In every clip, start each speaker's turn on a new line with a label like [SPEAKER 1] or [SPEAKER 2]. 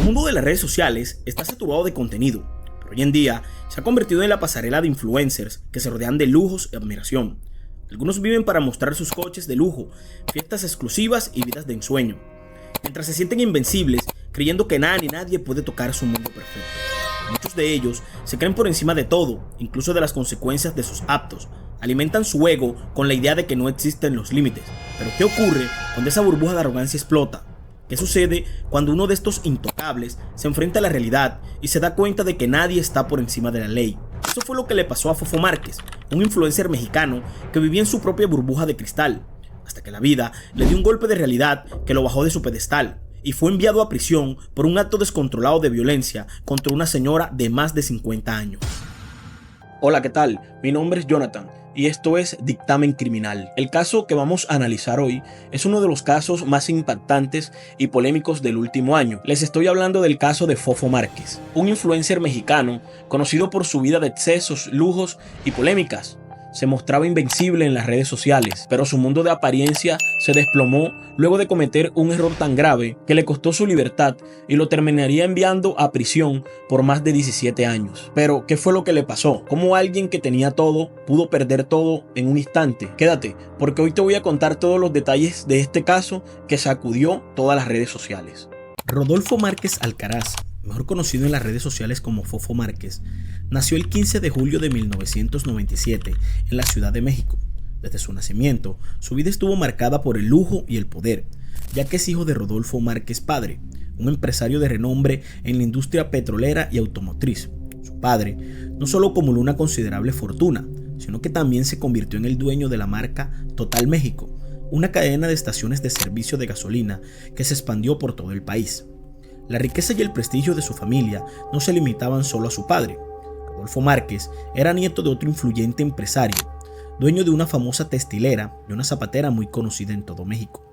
[SPEAKER 1] mundo de las redes sociales está saturado de contenido, pero hoy en día se ha convertido en la pasarela de influencers que se rodean de lujos y admiración. Algunos viven para mostrar sus coches de lujo, fiestas exclusivas y vidas de ensueño, mientras se sienten invencibles, creyendo que nada ni nadie puede tocar su mundo perfecto. Muchos de ellos se creen por encima de todo, incluso de las consecuencias de sus actos. Alimentan su ego con la idea de que no existen los límites. Pero ¿qué ocurre cuando esa burbuja de arrogancia explota? ¿Qué sucede cuando uno de estos intocables se enfrenta a la realidad y se da cuenta de que nadie está por encima de la ley? Eso fue lo que le pasó a Fofo Márquez, un influencer mexicano que vivía en su propia burbuja de cristal, hasta que la vida le dio un golpe de realidad que lo bajó de su pedestal y fue enviado a prisión por un acto descontrolado de violencia contra una señora de más de 50 años. Hola, ¿qué tal? Mi nombre es Jonathan y esto es Dictamen Criminal. El caso que vamos a analizar hoy es uno de los casos más impactantes y polémicos del último año. Les estoy hablando del caso de Fofo Márquez, un influencer mexicano conocido por su vida de excesos, lujos y polémicas. Se mostraba invencible en las redes sociales, pero su mundo de apariencia se desplomó luego de cometer un error tan grave que le costó su libertad y lo terminaría enviando a prisión por más de 17 años. Pero, ¿qué fue lo que le pasó? ¿Cómo alguien que tenía todo pudo perder todo en un instante? Quédate, porque hoy te voy a contar todos los detalles de este caso que sacudió todas las redes sociales. Rodolfo Márquez Alcaraz, mejor conocido en las redes sociales como Fofo Márquez, nació el 15 de julio de 1997 en la Ciudad de México. Desde su nacimiento, su vida estuvo marcada por el lujo y el poder, ya que es hijo de Rodolfo Márquez padre, un empresario de renombre en la industria petrolera y automotriz. Su padre no solo acumuló una considerable fortuna, sino que también se convirtió en el dueño de la marca Total México, una cadena de estaciones de servicio de gasolina que se expandió por todo el país. La riqueza y el prestigio de su familia no se limitaban solo a su padre. Rodolfo Márquez era nieto de otro influyente empresario, dueño de una famosa textilera y una zapatera muy conocida en todo México.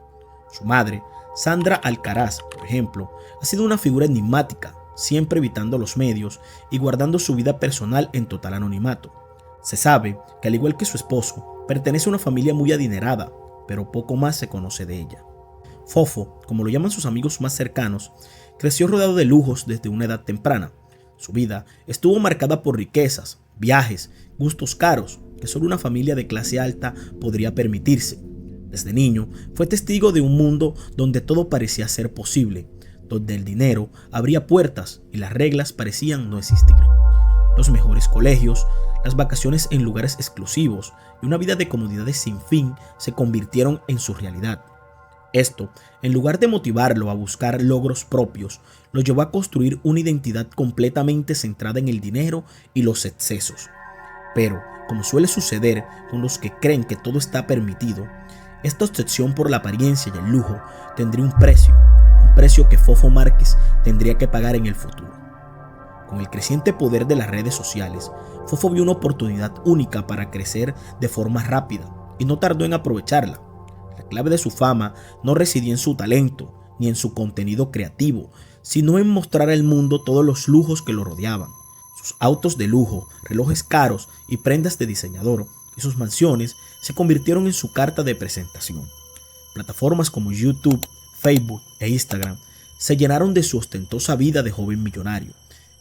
[SPEAKER 1] Su madre, Sandra Alcaraz, por ejemplo, ha sido una figura enigmática, siempre evitando los medios y guardando su vida personal en total anonimato. Se sabe que, al igual que su esposo, pertenece a una familia muy adinerada, pero poco más se conoce de ella. Fofo, como lo llaman sus amigos más cercanos, creció rodeado de lujos desde una edad temprana. Su vida estuvo marcada por riquezas, viajes, gustos caros que solo una familia de clase alta podría permitirse. Desde niño fue testigo de un mundo donde todo parecía ser posible, donde el dinero abría puertas y las reglas parecían no existir. Los mejores colegios, las vacaciones en lugares exclusivos y una vida de comodidades sin fin se convirtieron en su realidad. Esto, en lugar de motivarlo a buscar logros propios, lo llevó a construir una identidad completamente centrada en el dinero y los excesos. Pero, como suele suceder con los que creen que todo está permitido, esta obsesión por la apariencia y el lujo tendría un precio que Fofo Márquez tendría que pagar en el futuro. Con el creciente poder de las redes sociales, Fofo vio una oportunidad única para crecer de forma rápida y no tardó en aprovecharla. La clave de su fama no residía en su talento ni en su contenido creativo, sino en mostrar al mundo todos los lujos que lo rodeaban. Sus autos de lujo, relojes caros y prendas de diseñador y sus mansiones se convirtieron en su carta de presentación. Plataformas como YouTube, Facebook e Instagram se llenaron de su ostentosa vida de joven millonario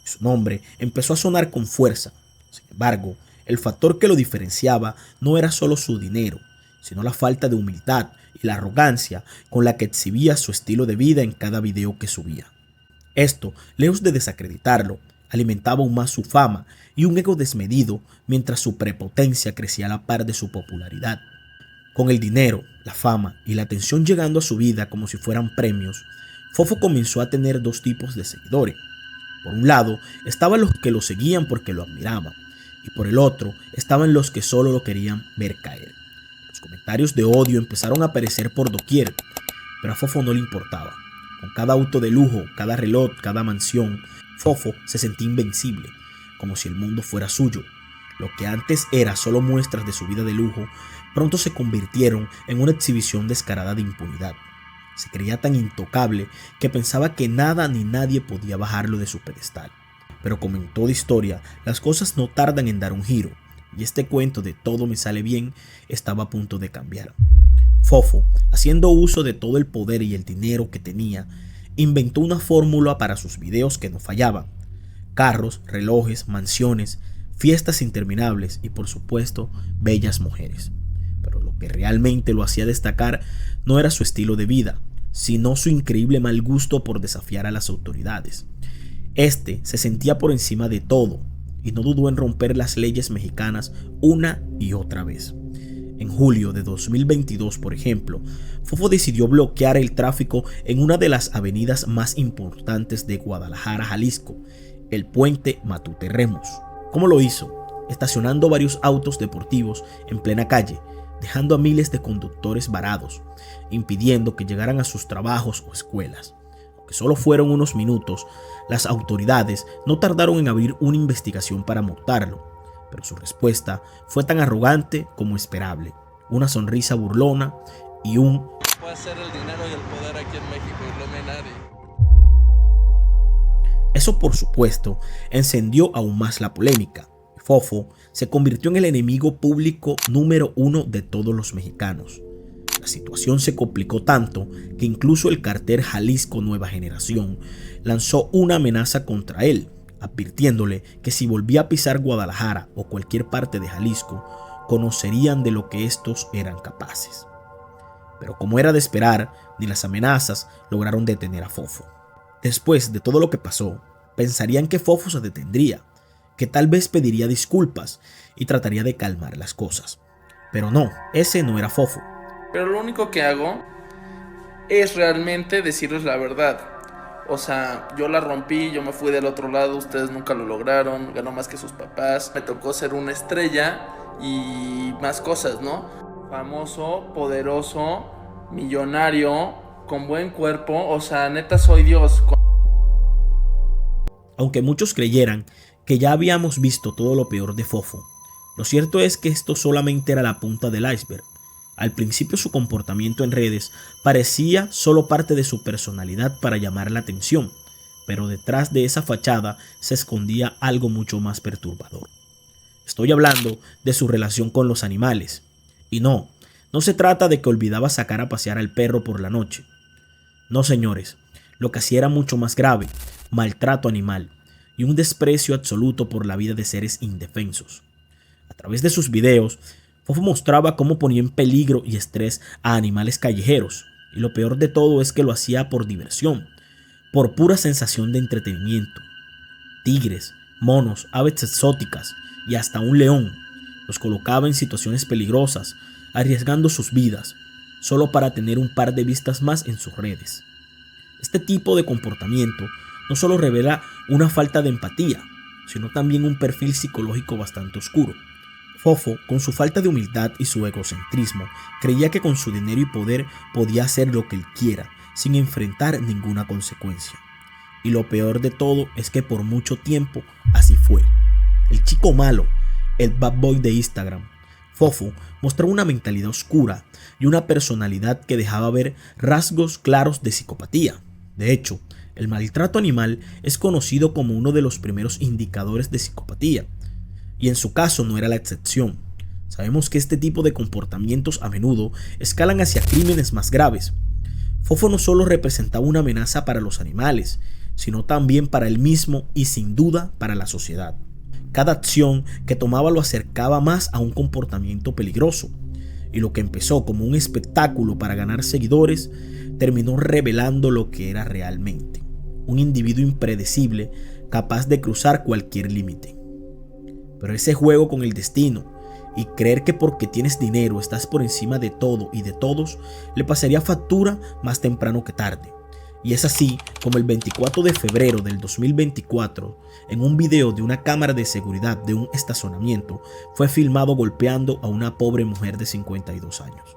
[SPEAKER 1] y su nombre empezó a sonar con fuerza. Sin embargo, el factor que lo diferenciaba no era solo su dinero, sino la falta de humildad y la arrogancia con la que exhibía su estilo de vida en cada video que subía. Esto, lejos de desacreditarlo, alimentaba aún más su fama y un ego desmedido mientras su prepotencia crecía a la par de su popularidad. Con el dinero, la fama y la atención llegando a su vida como si fueran premios, Fofo comenzó a tener dos tipos de seguidores. Por un lado, estaban los que lo seguían porque lo admiraban, y por el otro estaban los que solo lo querían ver caer. Los comentarios de odio empezaron a aparecer por doquier, pero a Fofo no le importaba. Con cada auto de lujo, cada reloj, cada mansión, Fofo se sentía invencible, como si el mundo fuera suyo. Lo que antes era solo muestras de su vida de lujo, pronto se convirtieron en una exhibición descarada de impunidad. Se creía tan intocable que pensaba que nada ni nadie podía bajarlo de su pedestal. Pero como en toda historia, las cosas no tardan en dar un giro, y este cuento de todo me sale bien estaba a punto de cambiar. Fofo, haciendo uso de todo el poder y el dinero que tenía, inventó una fórmula para sus videos que no fallaban: carros, relojes, mansiones, fiestas interminables y, por supuesto, bellas mujeres. Pero lo que realmente lo hacía destacar no era su estilo de vida, sino su increíble mal gusto por desafiar a las autoridades. Este se sentía por encima de todo y no dudó en romper las leyes mexicanas una y otra vez. En julio de 2022, por ejemplo, Fofo decidió bloquear el tráfico en una de las avenidas más importantes de Guadalajara, Jalisco, el puente Matute Remos. ¿Cómo lo hizo? Estacionando varios autos deportivos en plena calle, dejando a miles de conductores varados, impidiendo que llegaran a sus trabajos o escuelas. Aunque solo fueron unos minutos, las autoridades no tardaron en abrir una investigación para multarlo, pero su respuesta fue tan arrogante como esperable: una sonrisa burlona y un
[SPEAKER 2] "puede ser el dinero y el poder aquí en México y no me nadie".
[SPEAKER 1] Eso, por supuesto, encendió aún más la polémica. Fofo se convirtió en el enemigo público número uno de todos los mexicanos. La situación se complicó tanto que incluso el cartel Jalisco Nueva Generación lanzó una amenaza contra él, advirtiéndole que si volvía a pisar Guadalajara o cualquier parte de Jalisco, conocerían de lo que estos eran capaces. Pero como era de esperar, ni las amenazas lograron detener a Fofo. Después de todo lo que pasó, pensarían que Fofo se detendría, que tal vez pediría disculpas y trataría de calmar las cosas. Pero no, ese no era Fofo.
[SPEAKER 2] Pero lo único que hago es realmente decirles la verdad. O sea, yo la rompí, yo me fui del otro lado, ustedes nunca lo lograron, ganó más que sus papás, me tocó ser una estrella y más cosas, ¿no? Famoso, poderoso, millonario, con buen cuerpo, o sea, neta soy Dios.
[SPEAKER 1] Aunque muchos creyeran que ya habíamos visto todo lo peor de Fofo, lo cierto es que esto solamente era la punta del iceberg. Al principio su comportamiento en redes parecía solo parte de su personalidad para llamar la atención, pero detrás de esa fachada se escondía algo mucho más perturbador. Estoy hablando de su relación con los animales. Y no se trata de que olvidaba sacar a pasear al perro por la noche. No, señores, lo que hacía era mucho más grave: maltrato animal y un desprecio absoluto por la vida de seres indefensos. A través de sus videos, Fofo mostraba cómo ponía en peligro y estrés a animales callejeros, y lo peor de todo es que lo hacía por diversión, por pura sensación de entretenimiento. Tigres, monos, aves exóticas y hasta un león los colocaba en situaciones peligrosas, arriesgando sus vidas, solo para tener un par de vistas más en sus redes. Este tipo de comportamiento no solo revela una falta de empatía, sino también un perfil psicológico bastante oscuro. Fofo, con su falta de humildad y su egocentrismo, creía que con su dinero y poder podía hacer lo que él quiera, sin enfrentar ninguna consecuencia. Y lo peor de todo es que por mucho tiempo así fue. El chico malo, el bad boy de Instagram, Fofo mostró una mentalidad oscura y una personalidad que dejaba ver rasgos claros de psicopatía. De hecho, el maltrato animal es conocido como uno de los primeros indicadores de psicopatía, y en su caso no era la excepción. Sabemos que este tipo de comportamientos a menudo escalan hacia crímenes más graves. Fofo no solo representaba una amenaza para los animales, sino también para él mismo y sin duda para la sociedad. Cada acción que tomaba lo acercaba más a un comportamiento peligroso, y lo que empezó como un espectáculo para ganar seguidores terminó revelando lo que era realmente: un individuo impredecible capaz de cruzar cualquier límite. Pero ese juego con el destino y creer que porque tienes dinero estás por encima de todo y de todos le pasaría factura más temprano que tarde. Y es así como el 24 de febrero del 2024, en un video de una cámara de seguridad de un estacionamiento, fue filmado golpeando a una pobre mujer de 52 años.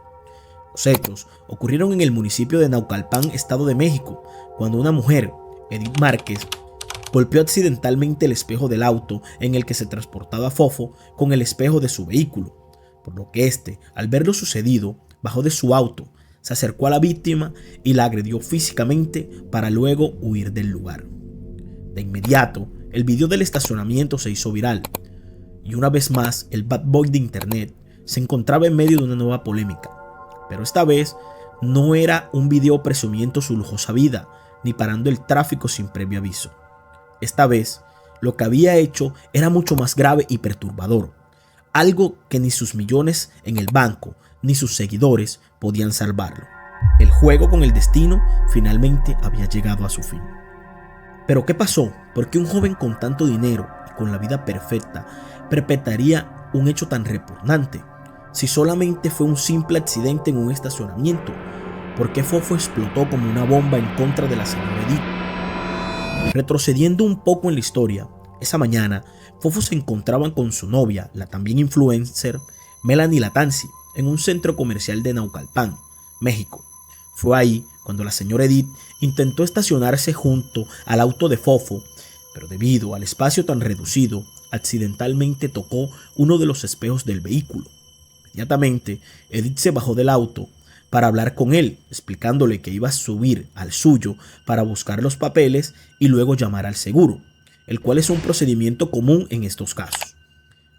[SPEAKER 1] Los hechos ocurrieron en el municipio de Naucalpan, Estado de México, cuando una mujer, Edith Márquez, golpeó accidentalmente el espejo del auto en el que se transportaba Fofo con el espejo de su vehículo, por lo que este, al ver lo sucedido, bajó de su auto, se acercó a la víctima y la agredió físicamente para luego huir del lugar. De inmediato, el video del estacionamiento se hizo viral, y una vez más el bad boy de internet se encontraba en medio de una nueva polémica, pero esta vez no era un video presumiendo su lujosa vida, ni parando el tráfico sin previo aviso. Esta vez, lo que había hecho era mucho más grave y perturbador, algo que ni sus millones en el banco ni sus seguidores podían salvarlo. El juego con el destino finalmente había llegado a su fin. Pero ¿qué pasó? ¿Por qué un joven con tanto dinero y con la vida perfecta perpetraría un hecho tan repugnante? Si solamente fue un simple accidente en un estacionamiento, ¿por qué Fofo explotó como una bomba en contra de la señora Edith? Retrocediendo un poco en la historia, esa mañana Fofo se encontraba con su novia, la también influencer Melanie Latanzi, en un centro comercial de Naucalpan, México. Fue ahí cuando la señora Edith intentó estacionarse junto al auto de Fofo, pero debido al espacio tan reducido, accidentalmente tocó uno de los espejos del vehículo. Inmediatamente, Edith se bajó del auto para hablar con él, explicándole que iba a subir al suyo para buscar los papeles y luego llamar al seguro, el cual es un procedimiento común en estos casos.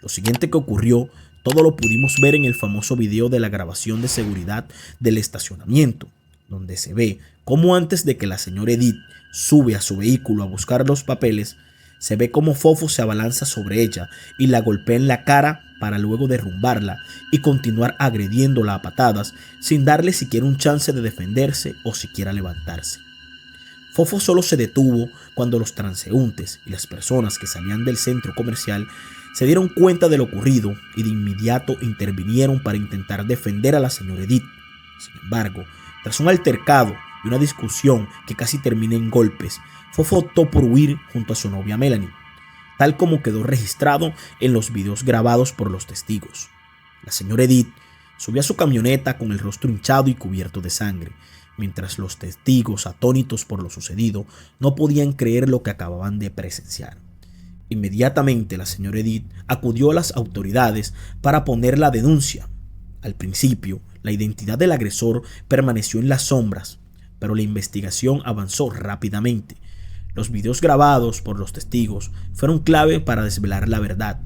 [SPEAKER 1] Lo siguiente que ocurrió, todo lo pudimos ver en el famoso video de la grabación de seguridad del estacionamiento, donde se ve cómo antes de que la señora Edith sube a su vehículo a buscar los papeles, se ve cómo Fofo se abalanza sobre ella y la golpea en la cara para luego derrumbarla y continuar agrediéndola a patadas sin darle siquiera un chance de defenderse o siquiera levantarse. Fofo solo se detuvo cuando los transeúntes y las personas que salían del centro comercial se dieron cuenta de lo ocurrido y de inmediato intervinieron para intentar defender a la señora Edith. Sin embargo, tras un altercado y una discusión que casi termina en golpes, Fofo optó por huir junto a su novia Melanie, tal como quedó registrado en los videos grabados por los testigos. La señora Edith subió a su camioneta con el rostro hinchado y cubierto de sangre, mientras los testigos, atónitos por lo sucedido, no podían creer lo que acababan de presenciar. Inmediatamente la señora Edith acudió a las autoridades para poner la denuncia. Al principio, la identidad del agresor permaneció en las sombras, pero la investigación avanzó rápidamente. Los videos grabados por los testigos fueron clave para desvelar la verdad.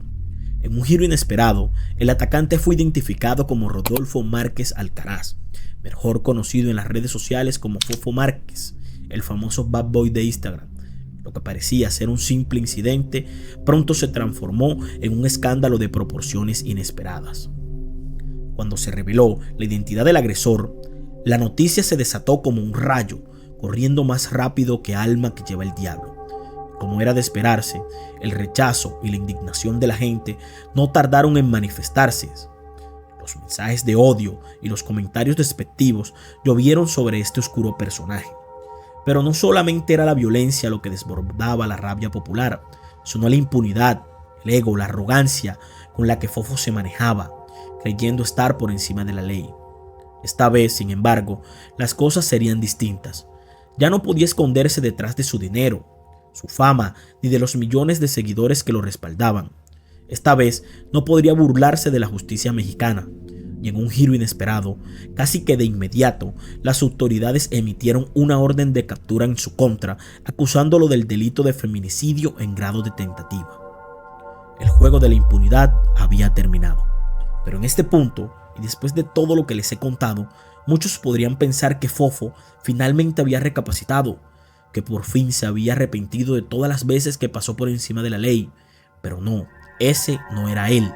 [SPEAKER 1] En un giro inesperado, el atacante fue identificado como Rodolfo Márquez Alcaraz, mejor conocido en las redes sociales como Fofo Márquez, el famoso bad boy de Instagram. Lo que parecía ser un simple incidente pronto se transformó en un escándalo de proporciones inesperadas. Cuando se reveló la identidad del agresor, la noticia se desató como un rayo, corriendo más rápido que alma que lleva el diablo. Como era de esperarse, el rechazo y la indignación de la gente no tardaron en manifestarse. Los mensajes de odio y los comentarios despectivos llovieron sobre este oscuro personaje. Pero no solamente era la violencia lo que desbordaba la rabia popular, sino la impunidad, el ego, la arrogancia con la que Fofo se manejaba, creyendo estar por encima de la ley. Esta vez, sin embargo, las cosas serían distintas. Ya no podía esconderse detrás de su dinero, su fama, ni de los millones de seguidores que lo respaldaban. Esta vez no podría burlarse de la justicia mexicana. Y en un giro inesperado, casi que de inmediato, las autoridades emitieron una orden de captura en su contra, acusándolo del delito de feminicidio en grado de tentativa. El juego de la impunidad había terminado. Pero en este punto, y después de todo lo que les he contado, muchos podrían pensar que Fofo finalmente había recapacitado, que por fin se había arrepentido de todas las veces que pasó por encima de la ley. Pero no, ese no era él.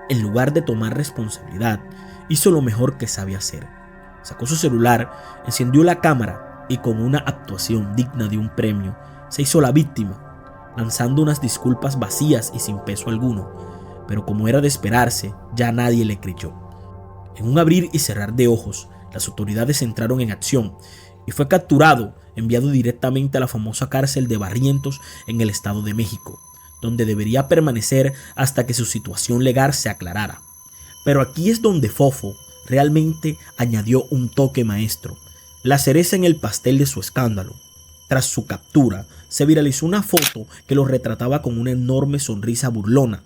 [SPEAKER 1] En lugar de tomar responsabilidad, hizo lo mejor que sabía hacer. Sacó su celular, encendió la cámara y con una actuación digna de un premio, se hizo la víctima, lanzando unas disculpas vacías y sin peso alguno. Pero como era de esperarse, ya nadie le creyó. En un abrir y cerrar de ojos, las autoridades entraron en acción y fue capturado, enviado directamente a la famosa cárcel de Barrientos en el Estado de México, donde debería permanecer hasta que su situación legal se aclarara. Pero aquí es donde Fofo realmente añadió un toque maestro, la cereza en el pastel de su escándalo. Tras su captura, se viralizó una foto que lo retrataba con una enorme sonrisa burlona,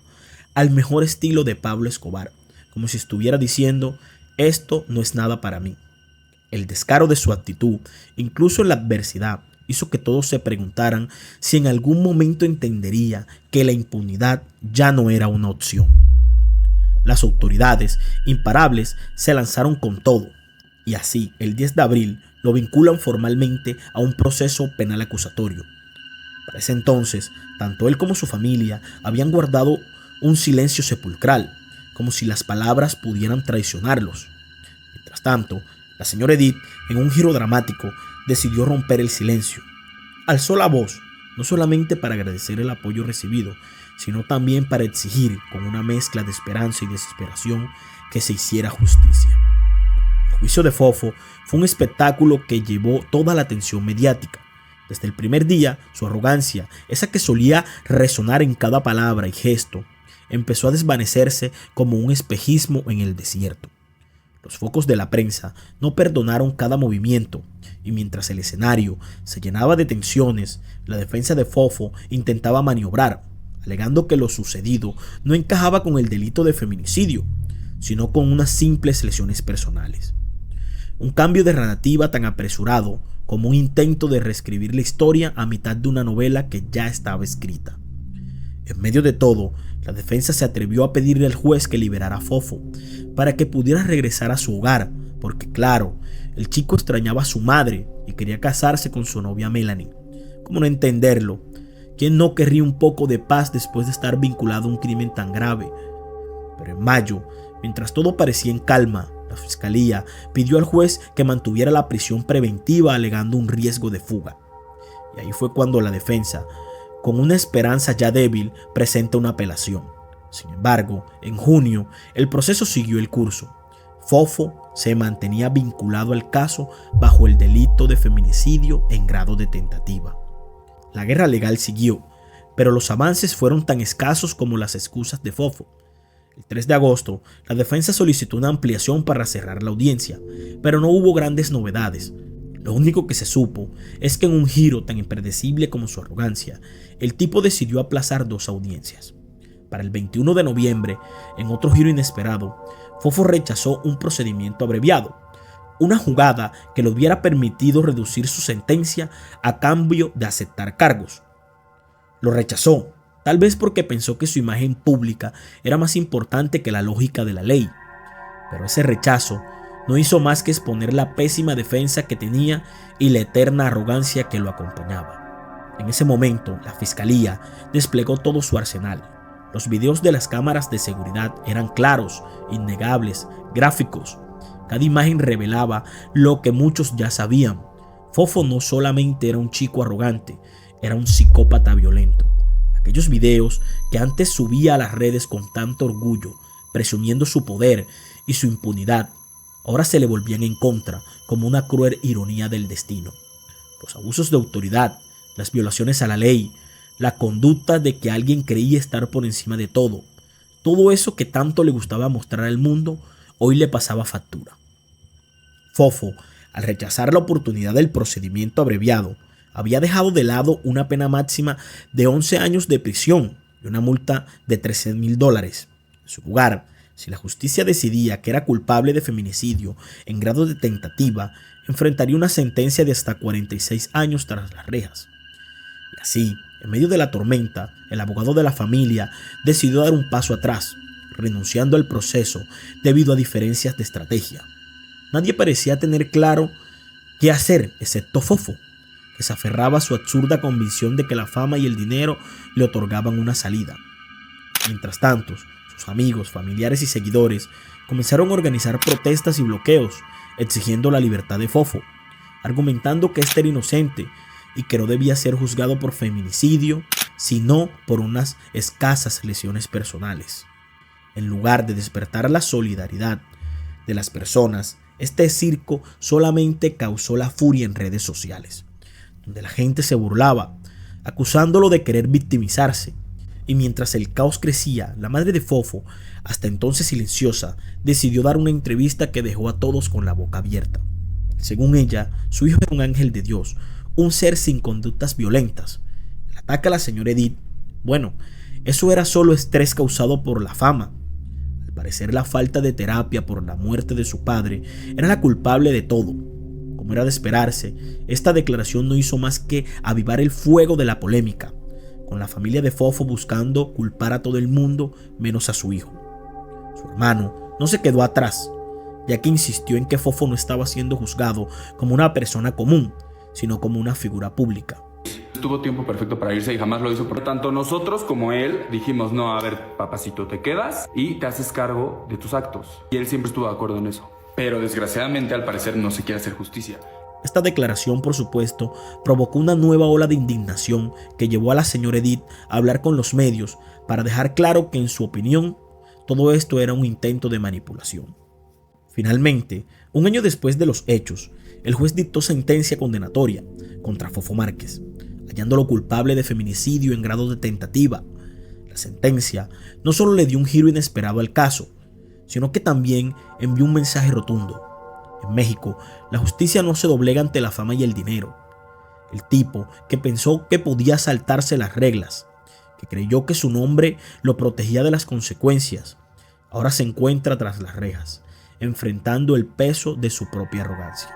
[SPEAKER 1] al mejor estilo de Pablo Escobar, como si estuviera diciendo: esto no es nada para mí. El descaro de su actitud, incluso en la adversidad, hizo que todos se preguntaran si en algún momento entendería que la impunidad ya no era una opción. Las autoridades, imparables, se lanzaron con todo, y así, el 10 de abril, lo vinculan formalmente a un proceso penal acusatorio. Para ese entonces, tanto él como su familia habían guardado un silencio sepulcral, como si las palabras pudieran traicionarlos. Mientras tanto, la señora Edith, en un giro dramático, decidió romper el silencio. Alzó la voz, no solamente para agradecer el apoyo recibido, sino también para exigir, con una mezcla de esperanza y desesperación, que se hiciera justicia. El juicio de Fofo fue un espectáculo que llevó toda la atención mediática. Desde el primer día, su arrogancia, esa que solía resonar en cada palabra y gesto, empezó a desvanecerse como un espejismo en el desierto. Los focos de la prensa no perdonaron cada movimiento, y mientras el escenario se llenaba de tensiones, la defensa de Fofo intentaba maniobrar, alegando que lo sucedido no encajaba con el delito de feminicidio, sino con unas simples lesiones personales. Un cambio de narrativa tan apresurado como un intento de reescribir la historia a mitad de una novela que ya estaba escrita. En medio de todo, la defensa se atrevió a pedirle al juez que liberara a Fofo para que pudiera regresar a su hogar, porque claro, el chico extrañaba a su madre y quería casarse con su novia Melanie. ¿Cómo no entenderlo? ¿Quién no querría un poco de paz después de estar vinculado a un crimen tan grave? Pero en mayo, mientras todo parecía en calma, la fiscalía pidió al juez que mantuviera la prisión preventiva alegando un riesgo de fuga. Y ahí fue cuando la defensa, con una esperanza ya débil, presenta una apelación. Sin embargo, en junio, el proceso siguió el curso. Fofo se mantenía vinculado al caso bajo el delito de feminicidio en grado de tentativa. La guerra legal siguió, pero los avances fueron tan escasos como las excusas de Fofo. El 3 de agosto, la defensa solicitó una ampliación para cerrar la audiencia, pero no hubo grandes novedades. Lo único que se supo es que en un giro tan impredecible como su arrogancia, el tipo decidió aplazar 2 audiencias. Para el 21 de noviembre, en otro giro inesperado, Fofo rechazó un procedimiento abreviado, una jugada que le hubiera permitido reducir su sentencia a cambio de aceptar cargos. Lo rechazó, tal vez porque pensó que su imagen pública era más importante que la lógica de la ley. Pero ese rechazo no hizo más que exponer la pésima defensa que tenía y la eterna arrogancia que lo acompañaba. En ese momento, la fiscalía desplegó todo su arsenal. Los videos de las cámaras de seguridad eran claros, innegables, gráficos. Cada imagen revelaba lo que muchos ya sabían. Fofo no solamente era un chico arrogante, era un psicópata violento. Aquellos videos que antes subía a las redes con tanto orgullo, presumiendo su poder y su impunidad, ahora se le volvían en contra como una cruel ironía del destino. Los abusos de autoridad, las violaciones a la ley, la conducta de que alguien creía estar por encima de todo eso que tanto le gustaba mostrar al mundo, hoy le pasaba factura. Fofo, al rechazar la oportunidad del procedimiento abreviado, había dejado de lado una pena máxima de 11 años de prisión y una multa de $13,000. En su lugar, si la justicia decidía que era culpable de feminicidio en grado de tentativa, enfrentaría una sentencia de hasta 46 años tras las rejas. Y así, en medio de la tormenta, el abogado de la familia decidió dar un paso atrás, renunciando al proceso debido a diferencias de estrategia. Nadie parecía tener claro qué hacer, excepto Fofo, que se aferraba a su absurda convicción de que la fama y el dinero le otorgaban una salida. Mientras tanto, sus amigos, familiares y seguidores comenzaron a organizar protestas y bloqueos, exigiendo la libertad de Fofo, argumentando que éste era inocente y que no debía ser juzgado por feminicidio, sino por unas escasas lesiones personales. En lugar de despertar la solidaridad de las personas, este circo solamente causó la furia en redes sociales, donde la gente se burlaba, acusándolo de querer victimizarse. Y mientras el caos crecía, la madre de Fofo, hasta entonces silenciosa, decidió dar una entrevista que dejó a todos con la boca abierta. Según ella, su hijo era un ángel de Dios, un ser sin conductas violentas. El ataque a la señora Edith, bueno, eso era solo estrés causado por la fama. Al parecer, la falta de terapia por la muerte de su padre era la culpable de todo. Como era de esperarse, esta declaración no hizo más que avivar el fuego de la polémica, con la familia de Fofo buscando culpar a todo el mundo menos a su hijo. Su hermano no se quedó atrás. ya que insistió en que Fofo no estaba siendo juzgado como una persona común, sino como una figura pública.
[SPEAKER 3] Tuvo tiempo perfecto para irse y jamás lo hizo. Por tanto, nosotros como él dijimos, no, a ver, papacito, te quedas y te haces cargo de tus actos. Y él siempre estuvo de acuerdo en eso. Pero desgraciadamente, al parecer, no se quiere hacer justicia.
[SPEAKER 1] Esta declaración, por supuesto, provocó una nueva ola de indignación que llevó a la señora Edith a hablar con los medios para dejar claro que, en su opinión, todo esto era un intento de manipulación. Finalmente, un año después de los hechos, el juez dictó sentencia condenatoria contra Fofo Márquez, hallándolo culpable de feminicidio en grado de tentativa. La sentencia no solo le dio un giro inesperado al caso, sino que también envió un mensaje rotundo. En México, la justicia no se doblega ante la fama y el dinero. El tipo que pensó que podía saltarse las reglas, que creyó que su nombre lo protegía de las consecuencias, ahora se encuentra tras las rejas, enfrentando el peso de su propia arrogancia.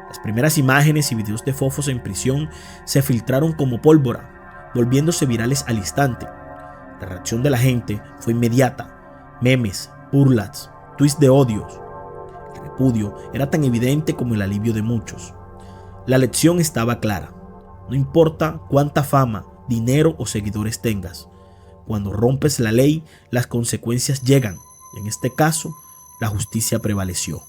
[SPEAKER 1] Las primeras imágenes y videos de Fofos en prisión se filtraron como pólvora, volviéndose virales al instante. La reacción de la gente fue inmediata: memes, burlas, tweets de odios. El repudio era tan evidente como el alivio de muchos. La lección estaba clara: no importa cuánta fama, dinero o seguidores tengas, cuando rompes la ley, las consecuencias llegan, y en este caso, la justicia prevaleció.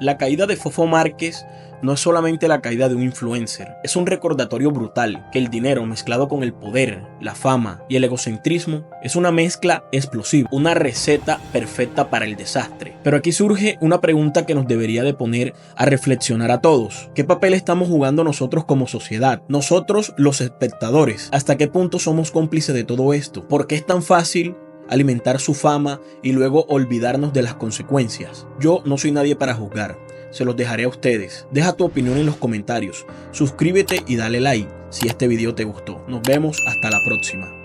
[SPEAKER 1] La caída de Fofo Márquez no es solamente la caída de un influencer, es un recordatorio brutal que el dinero mezclado con el poder, la fama y el egocentrismo es una mezcla explosiva, una receta perfecta para el desastre. Pero aquí surge una pregunta que nos debería de poner a reflexionar a todos. ¿Qué papel estamos jugando nosotros como sociedad? Nosotros, los espectadores. ¿Hasta qué punto somos cómplices de todo esto? ¿Por qué es tan fácil alimentar su fama y luego olvidarnos de las consecuencias? Yo no soy nadie para juzgar, se los dejaré a ustedes. Deja tu opinión en los comentarios, suscríbete y dale like si este video te gustó. Nos vemos hasta la próxima.